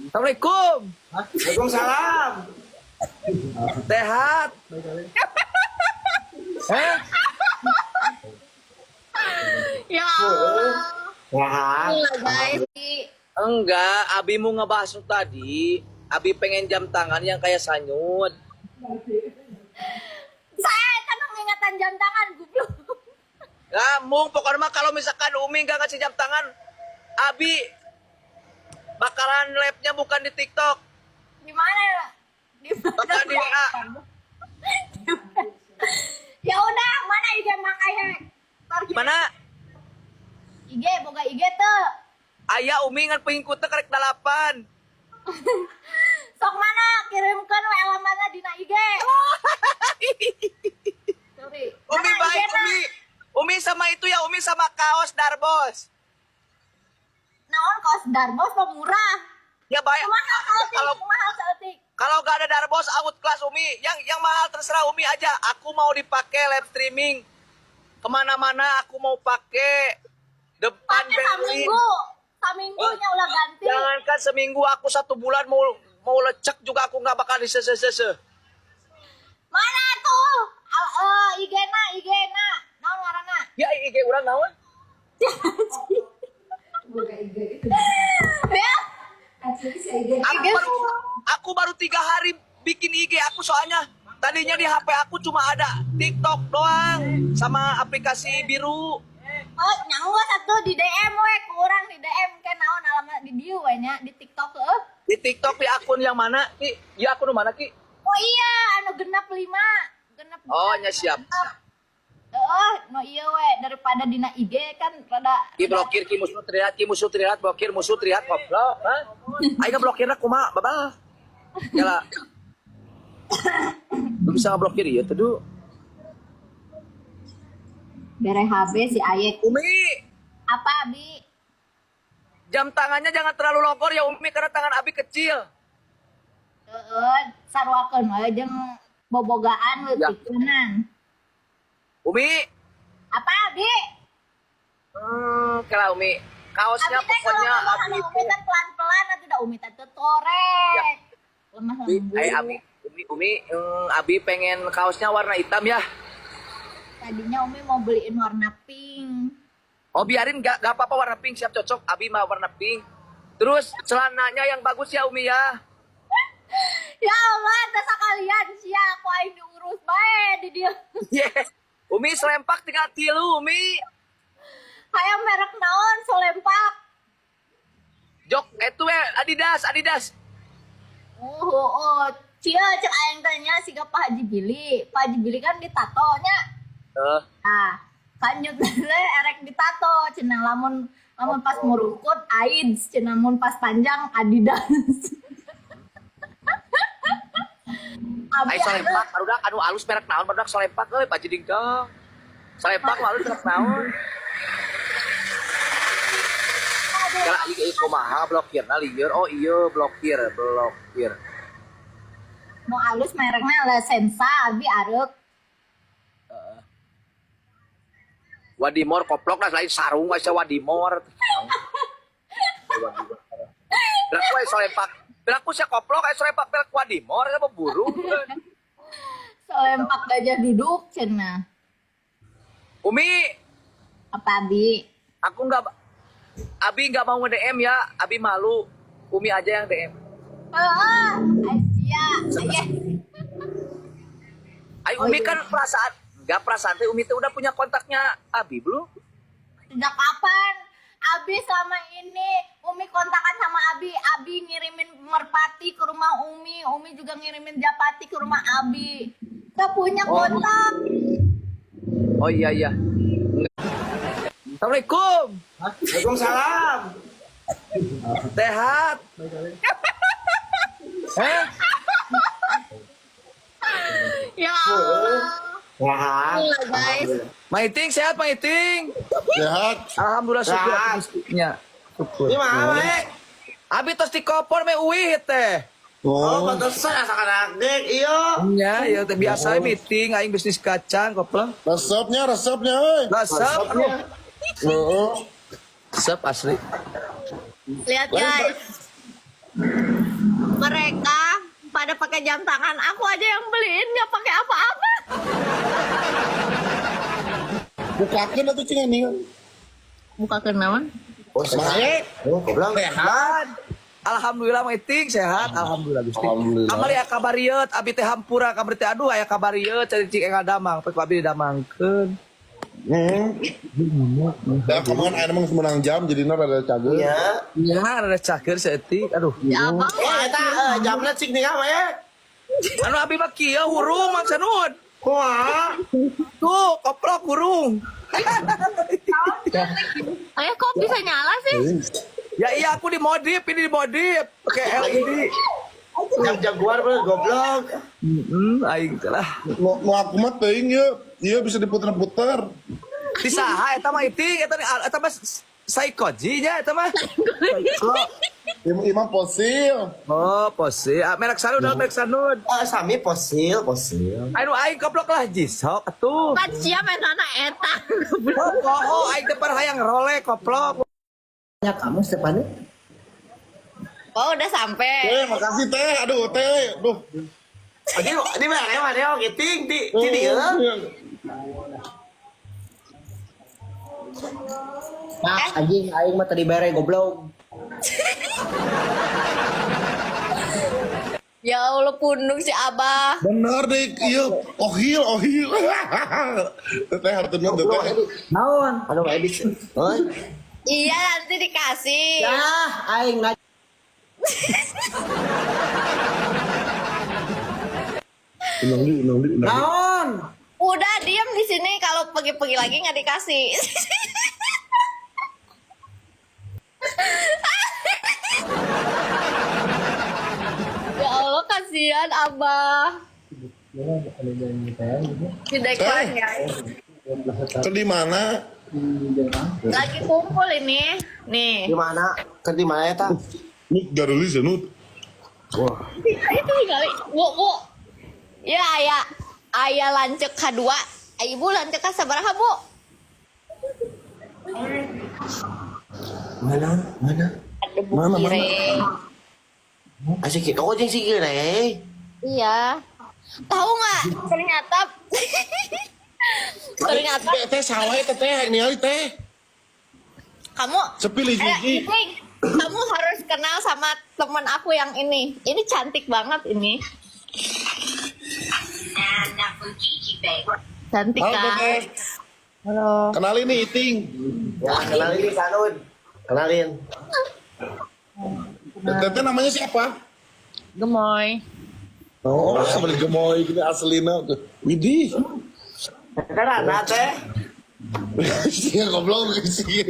Assalamualaikum. Waalaikumsalam. Sehat? Eh? Ya Allah. Sehat. Gila guys. Enggak, Abi mau ngebahas tadi. Abi pengen jam tangan yang kayak Sanyut. Saya kan ingatan jam tangan goblok. Ngomong, pokoknya mah kalau misalkan Umi nggak ngasih jam tangan, Abi bakalan live-nya bukan di TikTok, Di mana ya? Di bakal di WA. Ya udah, mana IG Mang Ayek? Gimana? IG, boga IG tuh. Ayah Umi ngan pengikutnya karek 8. Sok mana kirimkan we alamatnya dina IG. Sorry. Umi Mana baik, IG-na? Umi sama itu ya, Umi sama kaos Darbos. Naon kaos Darbos mah murah. Ya baik. Kumaha saltik? Kalau gak ada Darbos out kelas Umi, yang mahal terserah Umi aja. Aku mau dipakai live streaming kemana-mana, aku mau pakai depan Pakai Berlin. Saminggunya ulah ganti. Jangankan seminggu, aku 1 bulan mau lecek juga aku nggak bakal disese-sese. Mana tuh? IG-na. Naon ngaranna? Ya IG urang naon? Ya. Aku baru 3 hari bikin IG aku, soalnya tadinya di HP aku cuma ada TikTok doang sama aplikasi biru. Oh, nyanggo satu di DM we, kurang di DM kan naon alamat di dieu we nya di TikTok heuh. Di TikTok di akun yang mana, Ki? Ya akun mana, Ki? Oh iya, anu genep 5. Genep. Oh, nya siap. No iya we daripada dina IG kan rada Ki blokir, Ki musuh trihat, blokir musuh trihat goblok, ha? Aing blokirna kumaha, babah. Yalah. Lu bisa ngeblokir ieu teh, Du. bere HB si Ayek. Umi, Apa Abi? jam tangannya jangan terlalu longgar ya Umi, karena tangan Abi kecil. Sarwakeun we jeung bobogaan we Ya. pikeun. Umi, Apa Abi? kalau Umi, kaosnya Abi teh pokoknya kalau ngomong Abi anu Umi teh pelan-pelan atuh da Umi teh teu torek. Lemah lembut. Umi, Abi pengen kaosnya warna hitam ya. Tadinya Umi mau beliin warna pink. Oh biarin, gak apa-apa warna pink, siap cocok. Abi mau warna pink. Terus celananya yang bagus ya Umi ya. Ya Allah, teh sekalian sia aku aing diurus bae di dieu. Yes. Umi selempak tinggal 3, Umi. Hayang merek naon solempak. Jok, itu Adidas. Cia cek aing tanya siga Pak Haji Bili. Pak Haji Bili kan ditato nya. Nah, kanjut erek ditato cenah lamun pas murukut AIDS cenah mun pas panjang Adidas. Ayo solempak, barudak anu alus merek naon, barudak solempak euy Pak Jiding dong. Solempak mah alus merek naon. Kalau ieu kumaha blokirna lieur. Oh iya blokir. Nu alus mereknya La Sensa abi arek. Wadimor koplok lah lain sarung aja Wadimor. Beraku aja solempak. Beraku sih koplok aja solempak berak Wadimor apa burung. Solempak gajah duduk cenah. Umi, Apa abi? Abi nggak mau nge-DM ya. Abi malu. Umi aja yang DM. Asia. Ayo Umi kan perasaan teh Umi teh udah punya kontaknya Abi belum? Sejak kapan? Abi selama ini Umi kontakan sama Abi. Abi ngirimin merpati ke rumah Umi. Umi juga ngirimin japati ke rumah Abi. Gak punya kontak. Oh iya. Assalamualaikum. Waalaikumsalam. Sehat? Ya Allah. Sehat. Gila guys. Maiting sehat, Maiting. Sehat. Alhamdulillah syukur Sehat. nya. Syukur. Ini mana, Mek? Abi tos di kopor me uih teh. Oh, pantesan asakan adik, iya. Ya teh biasa meeting aing bisnis kacang koplang. Resepnya, euy. Resep. Heeh. Resep asli. Lihat guys. pada pakai jam tangan, aku aja yang beliin nggak pakai apa-apa. Bukakan atau cing ini? Buka kenalan. Oh, sehat. Oh, goblok. Sehat. Alhamdulillah Mang Iting sehat. Alhamdulillah Gusti. Alhamdulillah. Kamari aya kabarieut abi teh hampura kamari teh aduh aya kabarieut cari cing engal damang pek abi damangkeun. Ya kemarin air emang semenang jam jadi ada cager. Iya. Ya ada cager seetik aduh. Ya abang. Eta jamna cik nih apa ya? Anu abi mah kieu hurung Mang Sanud. Kumaha? Tuh koplok hurung. Ayah kok bisa nyala sih? Ya iya aku dimodif, ini dimodif pakai LED. Jam jaguar bener goblok. Aing teh lah. Nu aku mah teuing ya. Iya bisa diputer-puter. Di saha eta mah Iting eta mah Saikoji nya eta mah. Imam fosil. Oh, pose. Merek Sanud dalam merek Sanud. Sami fosil. Anu aing koplok lah jisok atuh. Kan sia main anak eta. Oh, aing teh hayang role koplok. Ya kamu Stefani? Oh udah sampai. Makasih teh. Aduh teh. Aduh. Di mana ya giting di dieu. Nah, anjing aing mah tadi bare goblok. Ya Allah pundung si Abah. Bener deh. Iya. Ohil. Teteh hartuna teteh. Naon? Aduh edit. Hoi. Iya nanti dikasih. Ya, aing ngaj. Unang di. Naon? Udah diem di sini kalau pergi-pergi lagi nggak dikasih. Ya Allah kasihan Abah. Di dekor ya. Ke di mana? Lagi kumpul ini. Nih. Di mana? Ke di mana ya, ta? Nut garulis ya Nut. Wah. Itu kali. Bu. Ya ayah lancek K2. Ibu lancek K sabaraha, Bu? Mana? Ada Bu Mana? Kireng. Asik kok jeung si Gire. Iya. Tahu nggak? Ternyata Teh sawah teh ningali teh. kamu Sepilih gigi. Iping, kamu harus kenal sama temen aku yang ini. Ini cantik banget ini. Cantik Halo kan? teh. Halo. Kenalin nih Iting. Ya, kenalin nih Sanud. Kenalin. Teteh namanya siapa? Gemoy. Oh, sambil gemoy gini aslina. Widih. Karena teh Iya goblok sih.